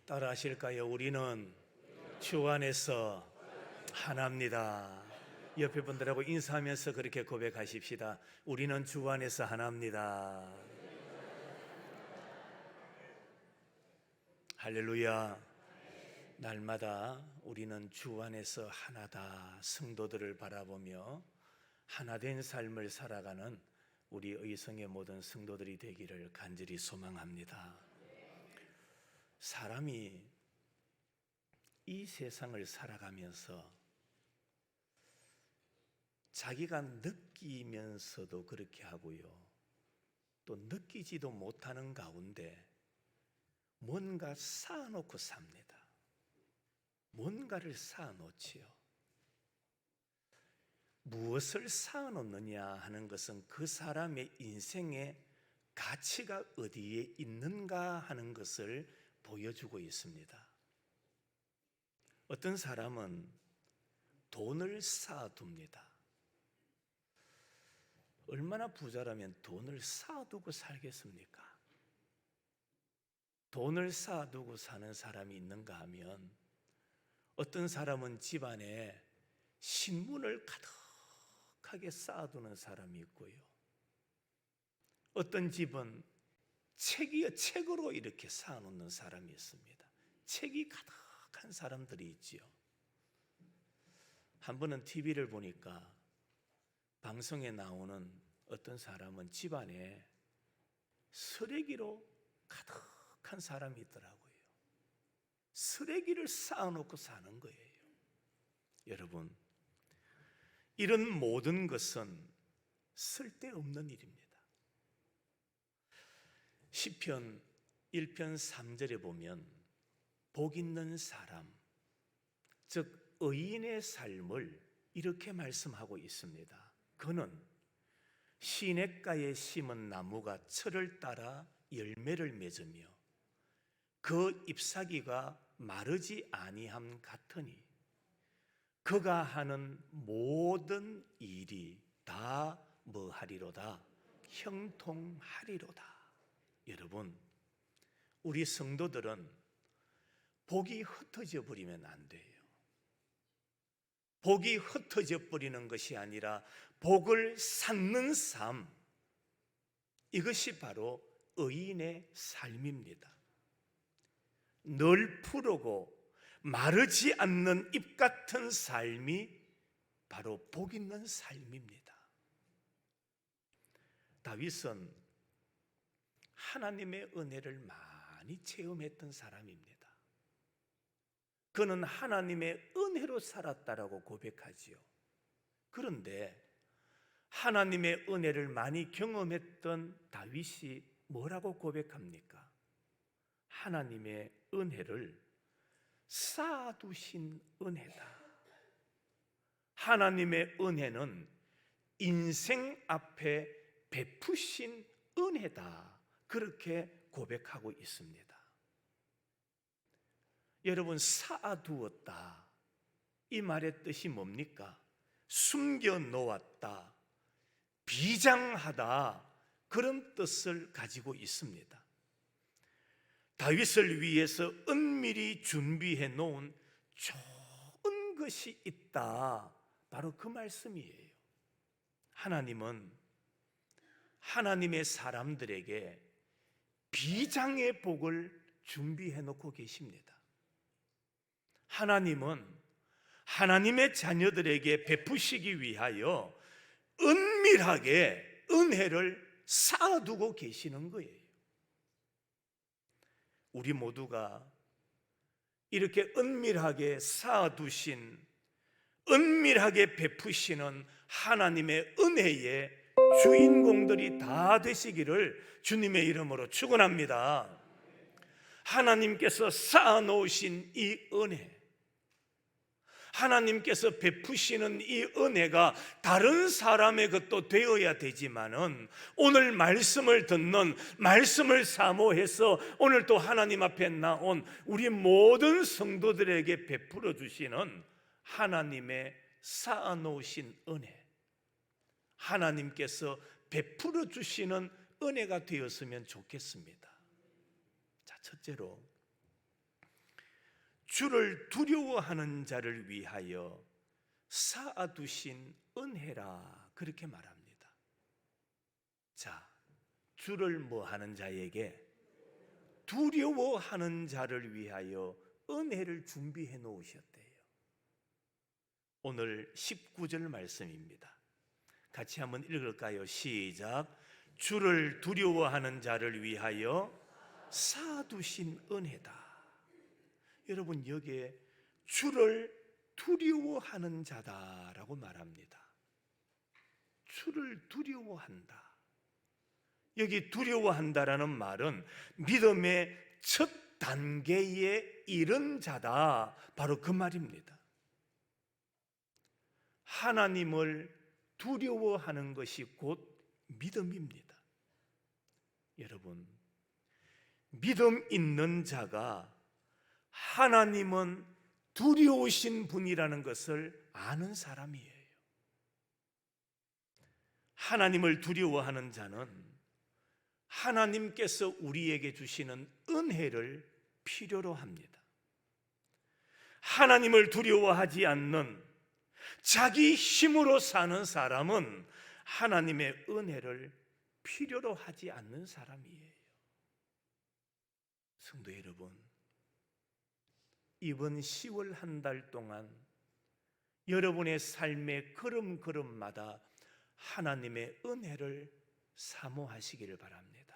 따라 하실까요? 우리는 주 안에서 하나입니다. 옆에 분들하고 인사하면서 그렇게 고백하십시다. 우리는 주 안에서 하나입니다. 할렐루야. 날마다 우리는 주 안에서 하나다. 성도들을 바라보며 하나된 삶을 살아가는 우리 의성의 모든 성도들이 되기를 간절히 소망합니다. 사람이 이 세상을 살아가면서 자기가 느끼면서도 그렇게 하고요, 또 느끼지도 못하는 가운데 뭔가 쌓아놓고 삽니다. 뭔가를 쌓아놓지요. 무엇을 쌓아놓느냐 하는 것은 그 사람의 인생의 가치가 어디에 있는가 하는 것을 보여주고 있습니다. 어떤 사람은 돈을 쌓아둡니다. 얼마나 부자라면 돈을 쌓아두고 살겠습니까? 돈을 쌓아두고 사는 사람이 있는가 하면, 어떤 사람은 집안에 신문을 가득하게 쌓아두는 사람이 있고요, 어떤 집은 책으로 이렇게 쌓아놓는 사람이 있습니다. 책이 가득한 사람들이 있지요. 한 번은 TV를 보니까 방송에 나오는 어떤 사람은 집안에 쓰레기로 가득한 사람이 있더라고요. 쓰레기를 쌓아놓고 사는 거예요. 여러분, 이런 모든 것은 쓸데없는 일입니다. 시편 1편 3절에 보면 복 있는 사람, 즉 의인의 삶을 이렇게 말씀하고 있습니다. 그는 시냇가에 심은 나무가 철을 따라 열매를 맺으며 그 잎사귀가 마르지 아니함 같으니 그가 하는 모든 일이 다 뭐하리로다? 형통하리로다. 여러분, 우리 성도들은 복이 흩어져 버리면 안 돼요. 복이 흩어져 버리는 것이 아니라 복을 쌓는 삶, 이것이 바로 의인의 삶입니다. 늘 푸르고 마르지 않는 잎 같은 삶이 바로 복 있는 삶입니다. 다윗은 하나님의 은혜를 많이 체험했던 사람입니다. 그는 하나님의 은혜로 살았다라고 고백하지요. 그런데 하나님의 은혜를 많이 경험했던 다윗이 뭐라고 고백합니까? 하나님의 은혜를 쌓아두신 은혜다. 하나님의 은혜는 인생 앞에 베푸신 은혜다. 그렇게 고백하고 있습니다. 여러분, 쌓아두었다, 이 말의 뜻이 뭡니까? 숨겨놓았다, 비장하다, 그런 뜻을 가지고 있습니다. 다윗을 위해서 은밀히 준비해 놓은 좋은 것이 있다, 바로 그 말씀이에요. 하나님은 하나님의 사람들에게 비장의 복을 준비해 놓고 계십니다. 하나님은 하나님의 자녀들에게 베푸시기 위하여 은밀하게 은혜를 쌓아두고 계시는 거예요. 우리 모두가 이렇게 은밀하게 쌓아두신, 은밀하게 베푸시는 하나님의 은혜의 주인공들이 다 되시기를 주님의 이름으로 축원합니다. 하나님께서 쌓아놓으신 이 은혜, 하나님께서 베푸시는 이 은혜가 다른 사람의 것도 되어야 되지만은, 오늘 말씀을 듣는, 말씀을 사모해서 오늘 또 하나님 앞에 나온 우리 모든 성도들에게 베풀어 주시는 하나님의 쌓아놓으신 은혜, 하나님께서 베풀어 주시는 은혜가 되었으면 좋겠습니다. 자, 첫째로 주를 두려워하는 자를 위하여 쌓아두신 은혜라, 그렇게 말합니다. 자, 주를 뭐 하는 자에게? 두려워하는 자를 위하여 은혜를 준비해 놓으셨대요. 오늘 19절 말씀입니다. 같이 한번 읽을까요? 시작. 주를 두려워하는 자를 위하여 쌓아두신 은혜다. 여러분, 여기에 주를 두려워하는 자다라고 말합니다. 주를 두려워한다. 여기 두려워한다라는 말은 믿음의 첫 단계에 이른 자다, 바로 그 말입니다. 하나님을 두려워하는 것이 곧 믿음입니다. 여러분, 믿음 있는 자가 하나님은 두려우신 분이라는 것을 아는 사람이에요. 하나님을 두려워하는 자는 하나님께서 우리에게 주시는 은혜를 필요로 합니다. 하나님을 두려워하지 않는 자기 힘으로 사는 사람은 하나님의 은혜를 필요로 하지 않는 사람이에요. 성도 여러분, 이번 10월 한 달 동안 여러분의 삶의 걸음걸음마다 하나님의 은혜를 사모하시기를 바랍니다.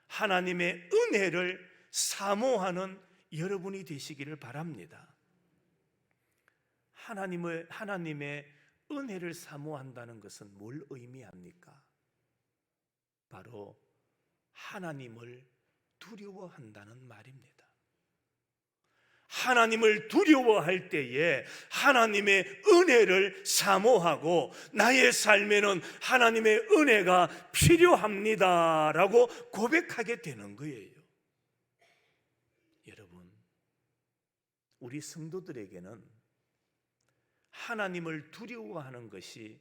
하나님의 은혜를 사모하는 여러분이 되시기를 바랍니다. 하나님의 은혜를 사모한다는 것은 뭘 의미합니까? 바로 하나님을 두려워한다는 말입니다. 하나님을 두려워할 때에 하나님의 은혜를 사모하고 나의 삶에는 하나님의 은혜가 필요합니다라고 고백하게 되는 거예요. 여러분, 우리 성도들에게는 하나님을 두려워하는 것이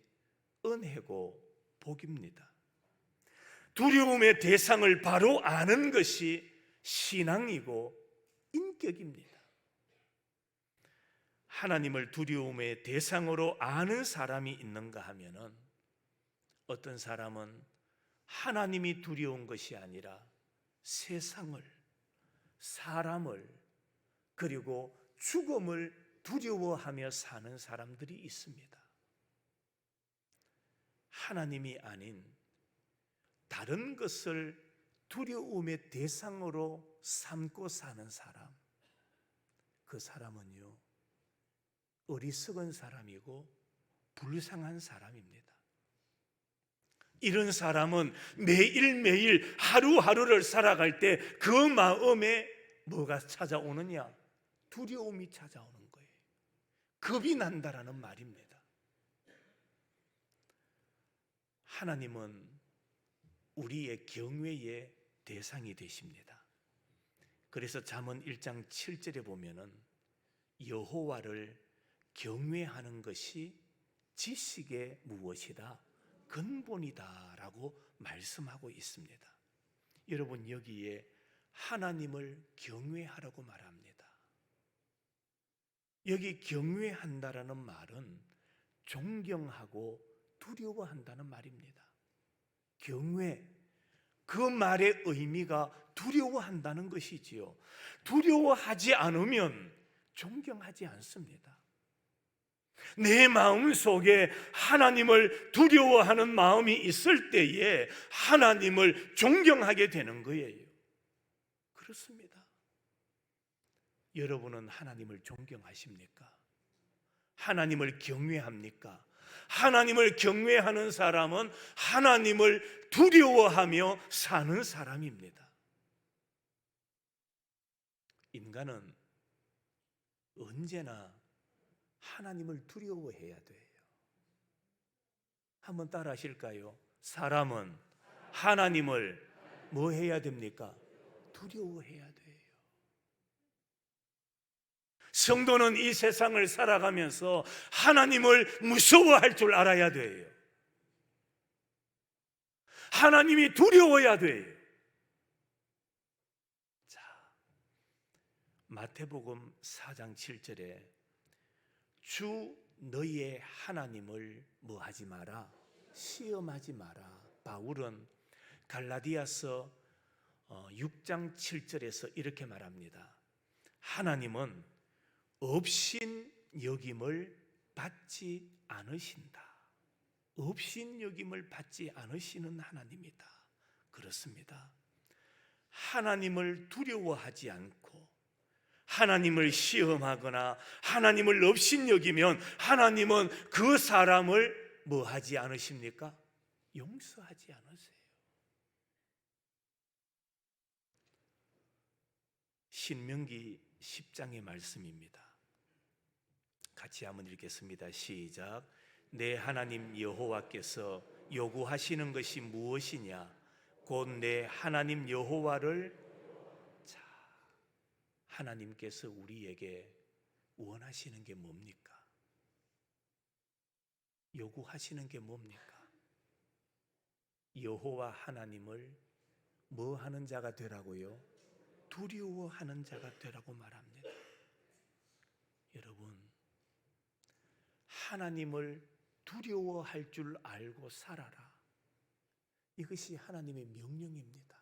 은혜고 복입니다. 두려움의 대상을 바로 아는 것이 신앙이고 인격입니다. 하나님을 두려움의 대상으로 아는 사람이 있는가 하면은, 어떤 사람은 하나님이 두려운 것이 아니라 세상을, 사람을, 그리고 죽음을 두려워하며 사는 사람들이 있습니다. 하나님이 아닌 다른 것을 두려움의 대상으로 삼고 사는 사람, 그 사람은요, 어리석은 사람이고 불쌍한 사람입니다. 이런 사람은 매일매일 하루하루를 살아갈 때 그 마음에 뭐가 찾아오느냐? 두려움이 찾아오는 거예요. 겁이 난다라는 말입니다. 하나님은 우리의 경외의 대상이 되십니다. 그래서 잠언 1장 7절에 보면은 여호와를 경외하는 것이 지식의 무엇이다? 근본이다 라고 말씀하고 있습니다. 여러분, 여기에 하나님을 경외하라고 말합니다. 여기 경외한다라는 말은 존경하고 두려워한다는 말입니다. 경외, 그 말의 의미가 두려워한다는 것이지요. 두려워하지 않으면 존경하지 않습니다. 내 마음 속에 하나님을 두려워하는 마음이 있을 때에 하나님을 존경하게 되는 거예요. 그렇습니다. 여러분은 하나님을 존경하십니까? 하나님을 경외합니까? 하나님을 경외하는 사람은 하나님을 두려워하며 사는 사람입니다. 인간은 언제나 하나님을 두려워해야 돼요. 한번 따라 하실까요? 사람은 하나님을 뭐 해야 됩니까? 두려워해야 돼요. 성도는 이 세상을 살아가면서 하나님을 무서워할 줄 알아야 돼요. 하나님이 두려워야 돼요. 자, 마태복음 4장 7절에 주 너희의 하나님을 뭐하지 마라? 시험하지 마라. 바울은 갈라디아서 6장 7절에서 이렇게 말합니다. 하나님은 업신 여김을 받지 않으신다. 업신 여김을 받지 않으시는 하나님이다. 그렇습니다. 하나님을 두려워하지 않고 하나님을 시험하거나 하나님을 업신 여기면 하나님은 그 사람을 뭐 하지 않으십니까? 용서하지 않으세요. 신명기 10장의 말씀입니다. 같이 한번 읽겠습니다. 시작. 내 하나님 여호와께서 요구하시는 것이 무엇이냐? 곧 내 하나님 여호와를. 자, 하나님께서 우리에게 원하시는 게 뭡니까? 요구하시는 게 뭡니까? 여호와 하나님을 뭐 하는 자가 되라고요? 두려워하는 자가 되라고 말합니다. 여러분, 하나님을 두려워할 줄 알고 살아라. 이것이 하나님의 명령입니다.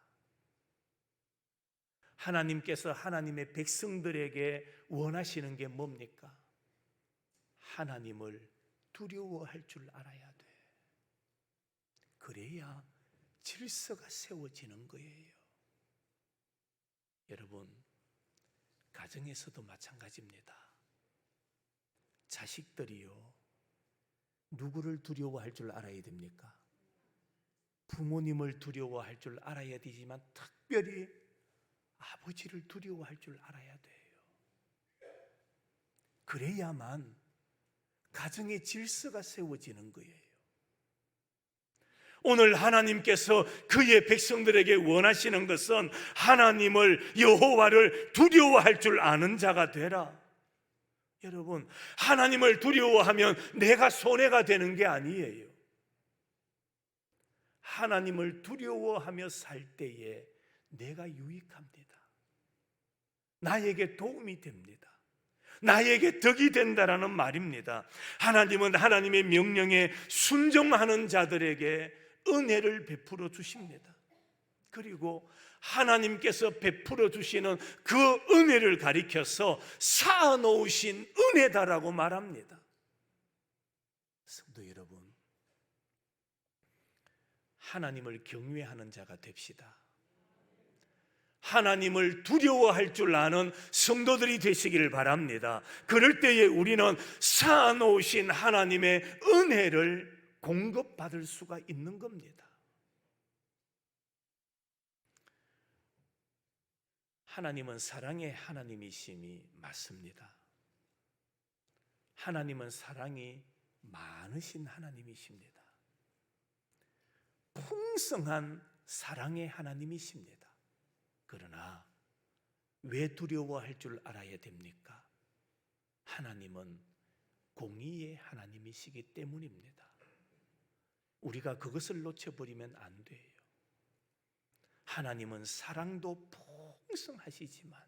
하나님께서 하나님의 백성들에게 원하시는 게 뭡니까? 하나님을 두려워할 줄 알아야 돼. 그래야 질서가 세워지는 거예요. 여러분, 가정에서도 마찬가지입니다. 자식들이요, 누구를 두려워할 줄 알아야 됩니까? 부모님을 두려워할 줄 알아야 되지만 특별히 아버지를 두려워할 줄 알아야 돼요. 그래야만 가정의 질서가 세워지는 거예요. 오늘 하나님께서 그의 백성들에게 원하시는 것은 하나님을, 여호와를 두려워할 줄 아는 자가 되라. 여러분, 하나님을 두려워하면 내가 손해가 되는 게 아니에요. 하나님을 두려워하며 살 때에 내가 유익합니다. 나에게 도움이 됩니다. 나에게 덕이 된다라는 말입니다. 하나님은 하나님의 명령에 순종하는 자들에게 은혜를 베풀어 주십니다. 그리고 하나님께서 베풀어 주시는 그 은혜를 가리켜서 쌓아놓으신 은혜다라고 말합니다. 성도 여러분, 하나님을 경외하는 자가 됩시다. 하나님을 두려워할 줄 아는 성도들이 되시기를 바랍니다. 그럴 때에 우리는 쌓아놓으신 하나님의 은혜를 공급받을 수가 있는 겁니다. 하나님은 사랑의 하나님이심이 맞습니다. 하나님은 사랑이 많으신 하나님이십니다. 풍성한 사랑의 하나님이십니다. 그러나 왜 두려워할 줄 알아야 됩니까? 하나님은 공의의 하나님이시기 때문입니다. 우리가 그것을 놓쳐버리면 안 돼요. 하나님은 사랑도 풍성하시지만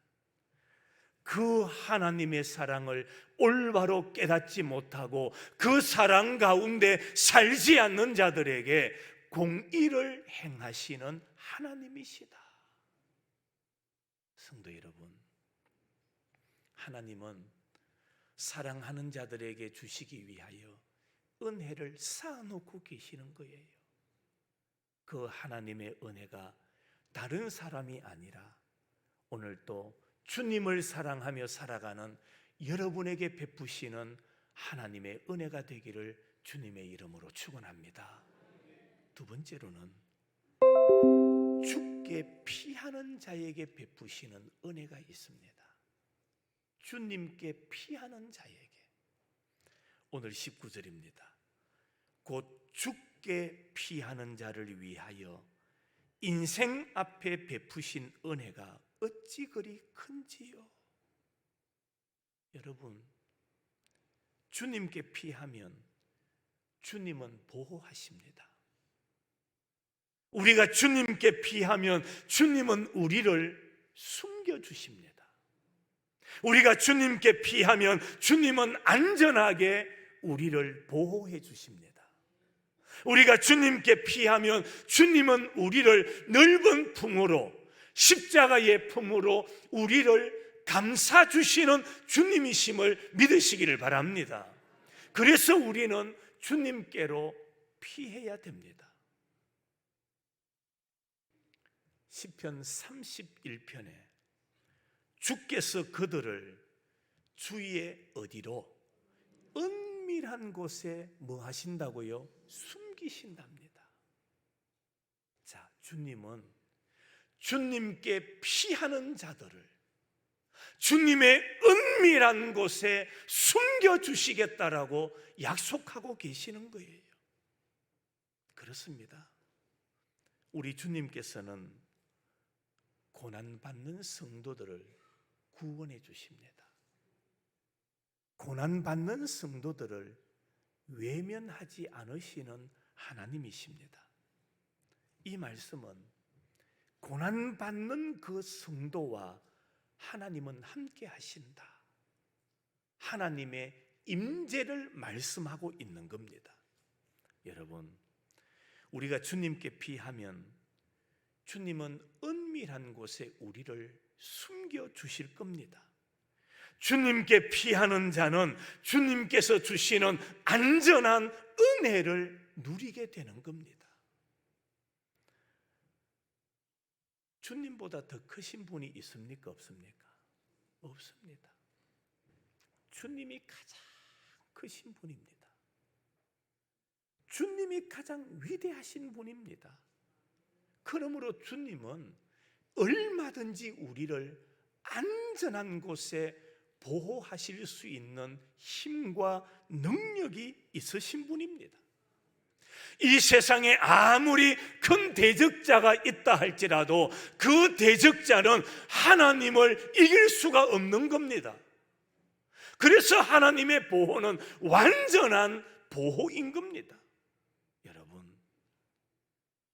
그 하나님의 사랑을 올바로 깨닫지 못하고 그 사랑 가운데 살지 않는 자들에게 공의를 행하시는 하나님이시다. 성도 여러분, 하나님은 사랑하는 자들에게 주시기 위하여 은혜를 쌓아놓고 계시는 거예요. 그 하나님의 은혜가 다른 사람이 아니라 오늘 또 주님을 사랑하며 살아가는 여러분에게 베푸시는 하나님의 은혜가 되기를 주님의 이름으로 축원합니다. 두 번째로는 주께 피하는 자에게 베푸시는 은혜가 있습니다. 주님께 피하는 자에게. 오늘 19절입니다. 곧 주께 피하는 자를 위하여 인생 앞에 베푸신 은혜가 어찌 그리 큰지요. 여러분, 주님께 피하면 주님은 보호하십니다. 우리가 주님께 피하면 주님은 우리를 숨겨주십니다. 우리가 주님께 피하면 주님은 안전하게 우리를 보호해 주십니다. 우리가 주님께 피하면 주님은 우리를 넓은 품으로, 십자가의 품으로 우리를 감싸 주시는 주님이심을 믿으시기를 바랍니다. 그래서 우리는 주님께로 피해야 됩니다. 시편 31편에 주께서 그들을 주의 어디로, 은밀한 곳에 뭐 하신다고요? 숨기신답니다. 자, 주님은 주님께 피하는 자들을 주님의 은밀한 곳에 숨겨주시겠다라고 약속하고 계시는 거예요. 그렇습니다. 우리 주님께서는 고난받는 성도들을 구원해 주십니다. 고난받는 성도들을 외면하지 않으시는 하나님이십니다. 이 말씀은 고난받는 그 성도와 하나님은 함께 하신다, 하나님의 임재를 말씀하고 있는 겁니다. 여러분, 우리가 주님께 피하면 주님은 은밀한 곳에 우리를 숨겨 주실 겁니다. 주님께 피하는 자는 주님께서 주시는 안전한 은혜를 누리게 되는 겁니다. 주님보다 더 크신 분이 있습니까? 없습니까? 없습니다. 주님이 가장 크신 분입니다. 주님이 가장 위대하신 분입니다. 그러므로 주님은 얼마든지 우리를 안전한 곳에 보호하실 수 있는 힘과 능력이 있으신 분입니다. 이 세상에 아무리 큰 대적자가 있다 할지라도 그 대적자는 하나님을 이길 수가 없는 겁니다. 그래서 하나님의 보호는 완전한 보호인 겁니다. 여러분,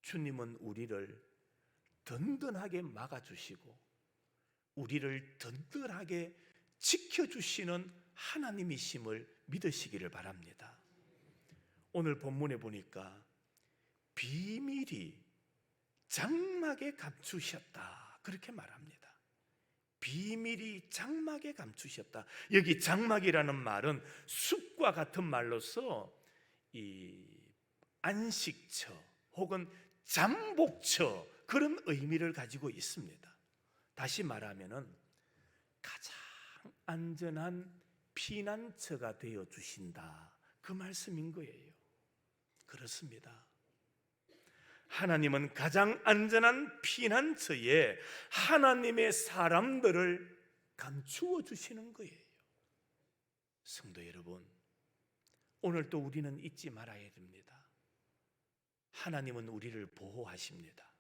주님은 우리를 든든하게 막아주시고 우리를 든든하게 지켜주시는 하나님이심을 믿으시기를 바랍니다. 오늘 본문에 보니까 비밀이 장막에 감추셨다, 그렇게 말합니다. 비밀이 장막에 감추셨다. 여기 장막이라는 말은 숲과 같은 말로서 이 안식처 혹은 잠복처, 그런 의미를 가지고 있습니다. 다시 말하면은 가장 안전한 피난처가 되어 주신다, 그 말씀인 거예요. 그렇습니다. 하나님은 가장 안전한 피난처에 하나님의 사람들을 감추어 주시는 거예요. 성도 여러분, 오늘 또 우리는 잊지 말아야 됩니다. 하나님은 우리를 보호하십니다.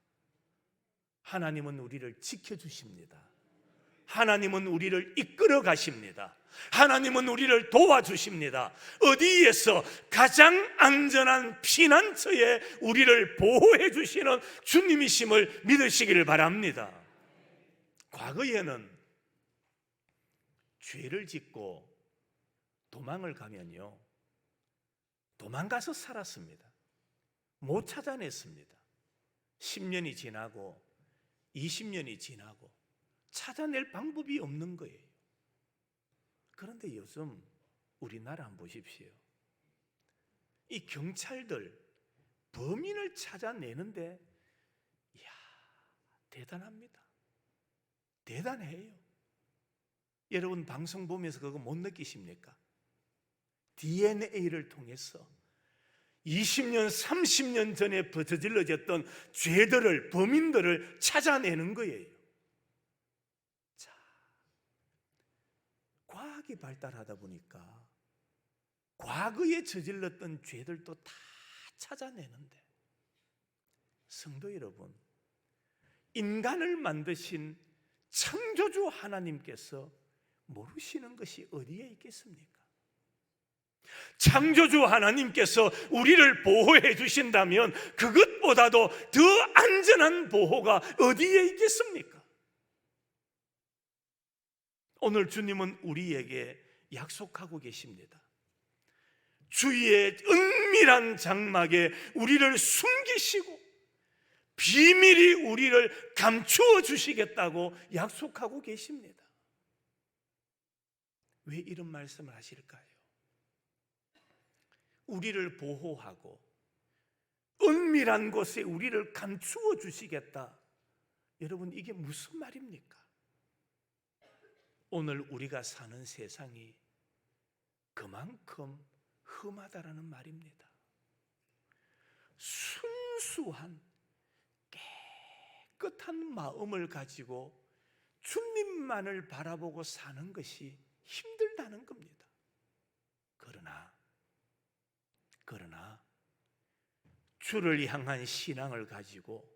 하나님은 우리를 지켜주십니다. 하나님은 우리를 이끌어 가십니다. 하나님은 우리를 도와주십니다. 어디에서? 가장 안전한 피난처에 우리를 보호해 주시는 주님이심을 믿으시기를 바랍니다. 과거에는 죄를 짓고 도망을 가면요, 도망가서 살았습니다. 못 찾아냈습니다. 10년이 지나고 20년이 지나고 찾아낼 방법이 없는 거예요. 그런데 요즘 우리나라 한번 보십시오. 이 경찰들 범인을 찾아내는데 이야, 대단합니다. 대단해요. 여러분 방송 보면서 그거 못 느끼십니까? DNA를 통해서 20년, 30년 전에 저질러졌던 죄들을, 범인들을 찾아내는 거예요. 자, 과학이 발달하다 보니까 과거에 저질렀던 죄들도 다 찾아내는데, 성도 여러분, 인간을 만드신 창조주 하나님께서 모르시는 것이 어디에 있겠습니까? 창조주 하나님께서 우리를 보호해 주신다면 그것보다도 더 안전한 보호가 어디에 있겠습니까? 오늘 주님은 우리에게 약속하고 계십니다. 주의 은밀한 장막에 우리를 숨기시고 비밀이 우리를 감추어 주시겠다고 약속하고 계십니다. 왜 이런 말씀을 하실까요? 우리를 보호하고 은밀한 곳에 우리를 감추어 주시겠다. 여러분, 이게 무슨 말입니까? 오늘 우리가 사는 세상이 그만큼 험하다라는 말입니다. 순수한 깨끗한 마음을 가지고 주님만을 바라보고 사는 것이 힘들다는 겁니다. 그러나 주를 향한 신앙을 가지고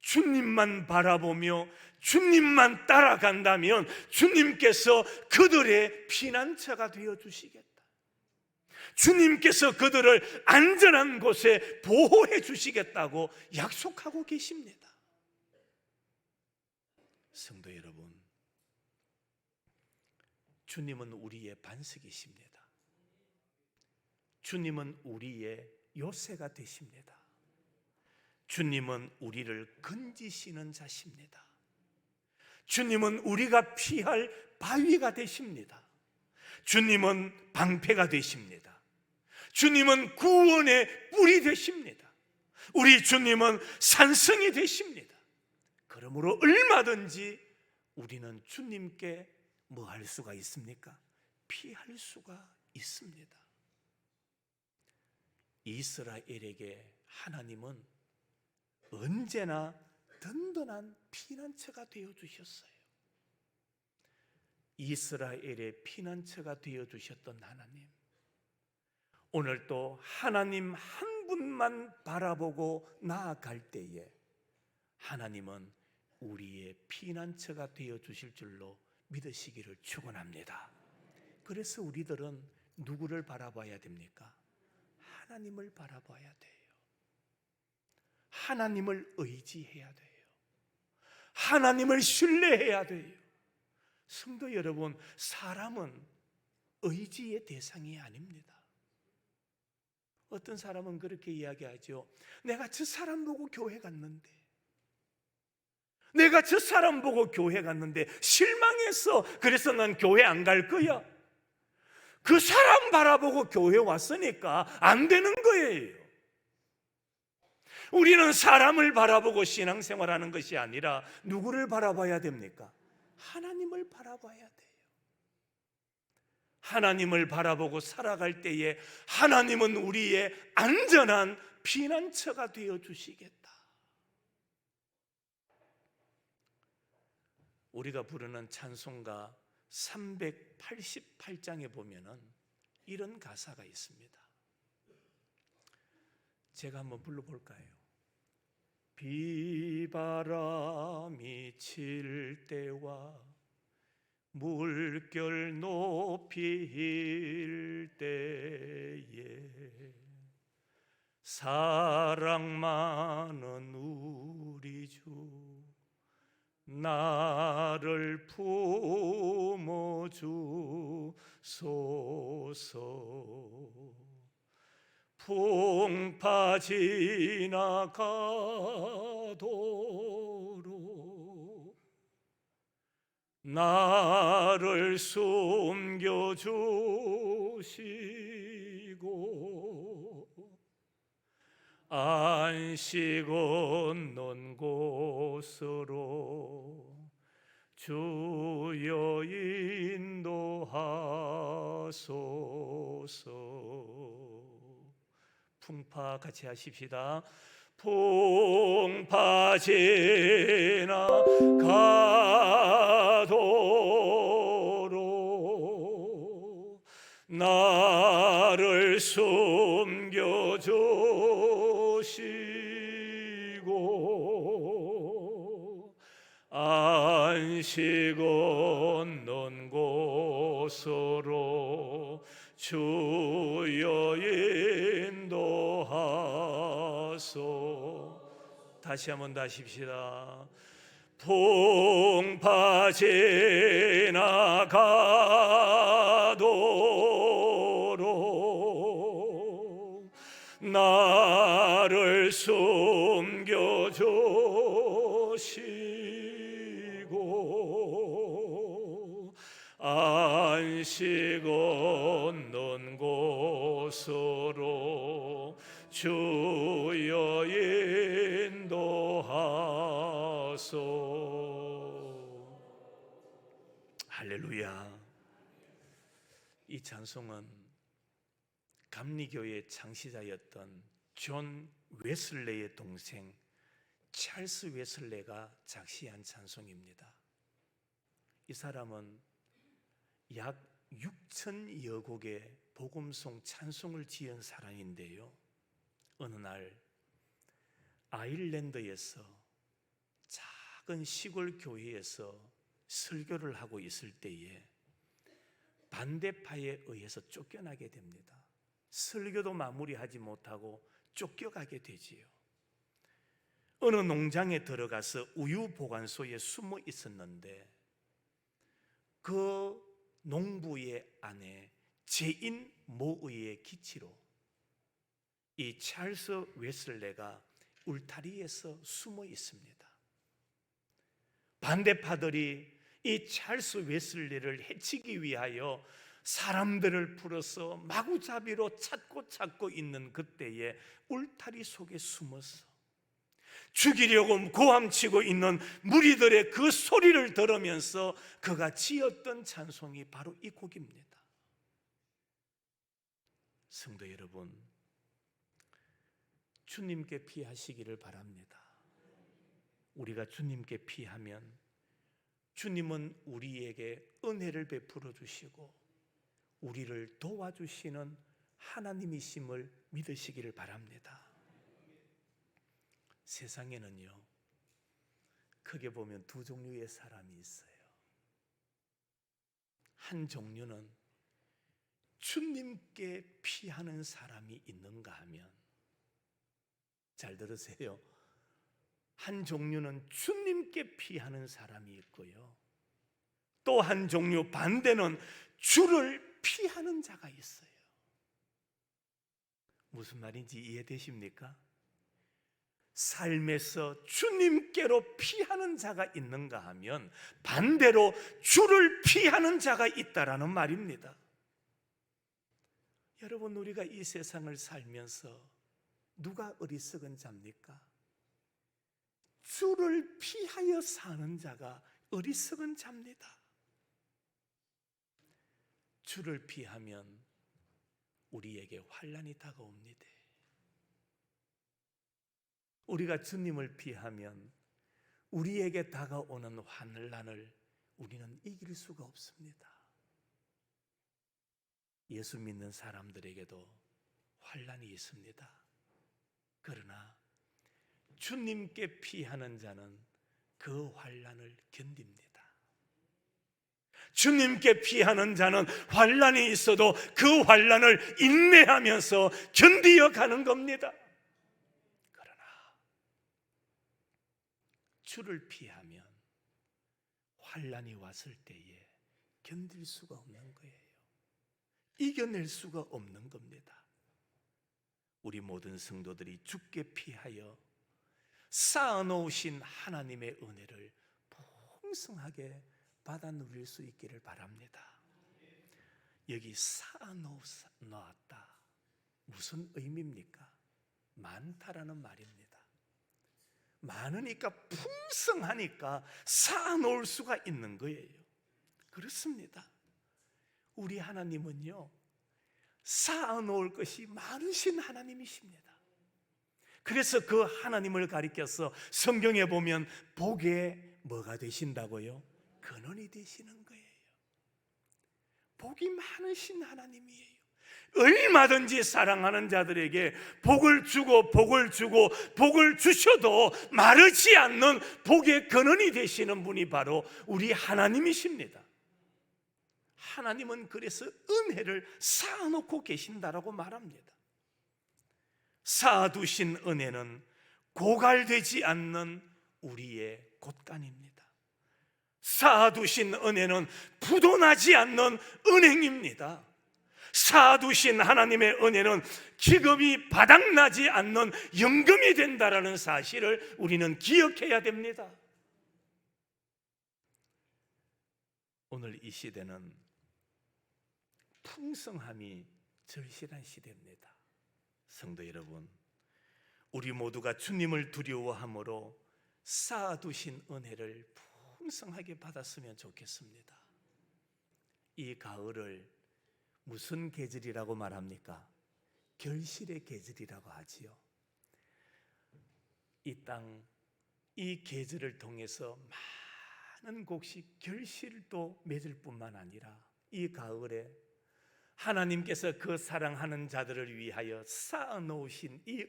주님만 바라보며 주님만 따라간다면 주님께서 그들의 피난처가 되어 주시겠다. 주님께서 그들을 안전한 곳에 보호해 주시겠다고 약속하고 계십니다. 성도 여러분, 주님은 우리의 반석이십니다. 주님은 우리의 요새가 되십니다. 주님은 우리를 건지시는 자십니다. 주님은 우리가 피할 바위가 되십니다. 주님은 방패가 되십니다. 주님은 구원의 뿔이 되십니다. 우리 주님은 산성이 되십니다. 그러므로 얼마든지 우리는 주님께 뭐 할 수가 있습니까? 피할 수가 있습니다. 이스라엘에게 하나님은 언제나 든든한 피난처가 되어 주셨어요. 이스라엘의 피난처가 되어 주셨던 하나님, 오늘도 하나님 한 분만 바라보고 나아갈 때에 하나님은 우리의 피난처가 되어 주실 줄로 믿으시기를 축원합니다. 그래서 우리들은 누구를 바라봐야 됩니까? 하나님을 바라봐야 돼요. 하나님을 의지해야 돼요. 하나님을 신뢰해야 돼요. 성도 여러분, 사람은 의지의 대상이 아닙니다. 어떤 사람은 그렇게 이야기하죠. 내가 저 사람 보고 교회 갔는데, 내가 저 사람 보고 교회 갔는데 실망해서 그래서 난 교회 안 갈 거야. 그 사람 바라보고 교회 왔으니까 안 되는 거예요. 우리는 사람을 바라보고 신앙생활하는 것이 아니라 누구를 바라봐야 됩니까? 하나님을 바라봐야 돼요. 하나님을 바라보고 살아갈 때에 하나님은 우리의 안전한 피난처가 되어 주시겠다. 우리가 부르는 찬송가 388장에 보면은 이런 가사가 있습니다. 제가 한번 불러볼까요? 비바람이 칠 때와 물결 높일 때에 사랑 많은 우리 주 나를 품어주소서. 풍파 지나가도록 나를 숨겨주시고 안식 얻는 곳으로 주여 인도하소서. 풍파 같이 하십시다. 풍파 지나가도록 나를 숨겨주시고 안식 얻는 곳으로 주여 인도하소. 다시 한번 하십시다. 풍파 지나가도록 나가도록 나를 숨겨주시고 안식 얻는 곳으로 주여 인도하소. 할렐루야. 이 찬송은 감리교의 창시자였던 존 웨슬레의 동생 찰스 웨슬레가 작시한 찬송입니다. 이 사람은 약 6,000여 곡의 복음송 찬송을 지은 사람인데요, 어느 날 아일랜드에서 작은 시골 교회에서 설교를 하고 있을 때에 반대파에 의해서 쫓겨나게 됩니다. 설교도 마무리하지 못하고 쫓겨가게 되지요. 어느 농장에 들어가서 우유 보관소에 숨어 있었는데 그 농부의 아내 제인 모의의 기치로 이 찰스 웨슬레가 울타리에서 숨어 있습니다. 반대파들이 이 찰스 웨슬레를 해치기 위하여 사람들을 풀어서 마구잡이로 찾고 있는 그때에 울타리 속에 숨어서 죽이려고 고함치고 있는 무리들의 그 소리를 들으면서 그가 지었던 찬송이 바로 이 곡입니다. 성도 여러분, 주님께 피하시기를 바랍니다. 우리가 주님께 피하면 주님은 우리에게 은혜를 베풀어 주시고 우리를 도와주시는 하나님이심을 믿으시기를 바랍니다. 세상에는요, 크게 보면 두 종류의 사람이 있어요. 한 종류는 주님께 피하는 사람이 있는가 하면, 잘 들으세요, 한 종류는 주님께 피하는 사람이 있고요, 또 한 종류 반대는 주를 피하는 자가 있어요. 무슨 말인지 이해되십니까? 삶에서 주님께로 피하는 자가 있는가 하면 반대로 주를 피하는 자가 있다라는 말입니다. 여러분, 우리가 이 세상을 살면서 누가 어리석은 자입니까? 주를 피하여 사는 자가 어리석은 자입니다. 주를 피하면 우리에게 환난이 다가옵니다. 우리가 주님을 피하면 우리에게 다가오는 환난을 우리는 이길 수가 없습니다. 예수 믿는 사람들에게도 환난이 있습니다. 그러나 주님께 피하는 자는 그 환난을 견딥니다. 주님께 피하는 자는 환난이 있어도 그 환난을 인내하면서 견디어 가는 겁니다. 그러나 주를 피하면 환난이 왔을 때에 견딜 수가 없는 거예요. 이겨낼 수가 없는 겁니다. 우리 모든 성도들이 주께 피하여 쌓아놓으신 하나님의 은혜를 풍성하게 받아 누릴 수 있기를 바랍니다. 여기 쌓아놓았다, 무슨 의미입니까? 많다라는 말입니다. 많으니까, 풍성하니까 쌓아놓을 수가 있는 거예요. 그렇습니다. 우리 하나님은요, 쌓아놓을 것이 많으신 하나님이십니다. 그래서 그 하나님을 가리켜서 성경에 보면 복에 뭐가 되신다고요? 근원이 되시는 거예요. 복이 많으신 하나님이에요. 얼마든지 사랑하는 자들에게 복을 주고 복을 주셔도 마르지 않는 복의 근원이 되시는 분이 바로 우리 하나님이십니다. 하나님은 그래서 은혜를 쌓아놓고 계신다라고 말합니다. 쌓아두신 은혜는 고갈되지 않는 우리의 곳간입니다. 쌓아두신 은혜는 부도나지 않는 은행입니다. 쌓아두신 하나님의 은혜는 기업이 바닥나지 않는 연금이 된다라는 사실을 우리는 기억해야 됩니다. 오늘 이 시대는 풍성함이 절실한 시대입니다. 성도 여러분, 우리 모두가 주님을 두려워함으로 쌓아두신 은혜를 풍성하게 받았으면 좋겠습니다. 이 가을을 무슨 계절이라고 말합니까? 결실의 계절이라고 하지요. 이 땅, 이 계절을 통해서 많은 곡식 결실도 맺을 뿐만 아니라 이 가을에 하나님께서 그 사랑하는 자들을 위하여 쌓아놓으신 이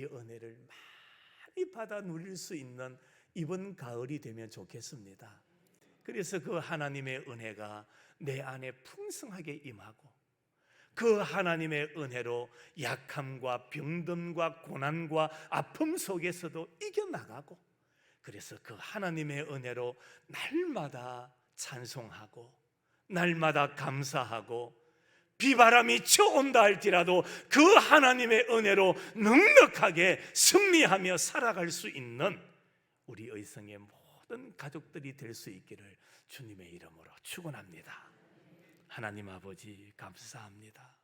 은혜를 많이 받아 누릴 수 있는 이번 가을이 되면 좋겠습니다. 그래서 그 하나님의 은혜가 내 안에 풍성하게 임하고, 그 하나님의 은혜로 약함과 병듦과 고난과 아픔 속에서도 이겨나가고, 그래서 그 하나님의 은혜로 날마다 찬송하고 날마다 감사하고, 비바람이 쳐온다 할지라도 그 하나님의 은혜로 넉넉하게 승리하며 살아갈 수 있는 우리 의성의 모든 가족들이 될 수 있기를 주님의 이름으로 축원합니다. 하나님 아버지 감사합니다.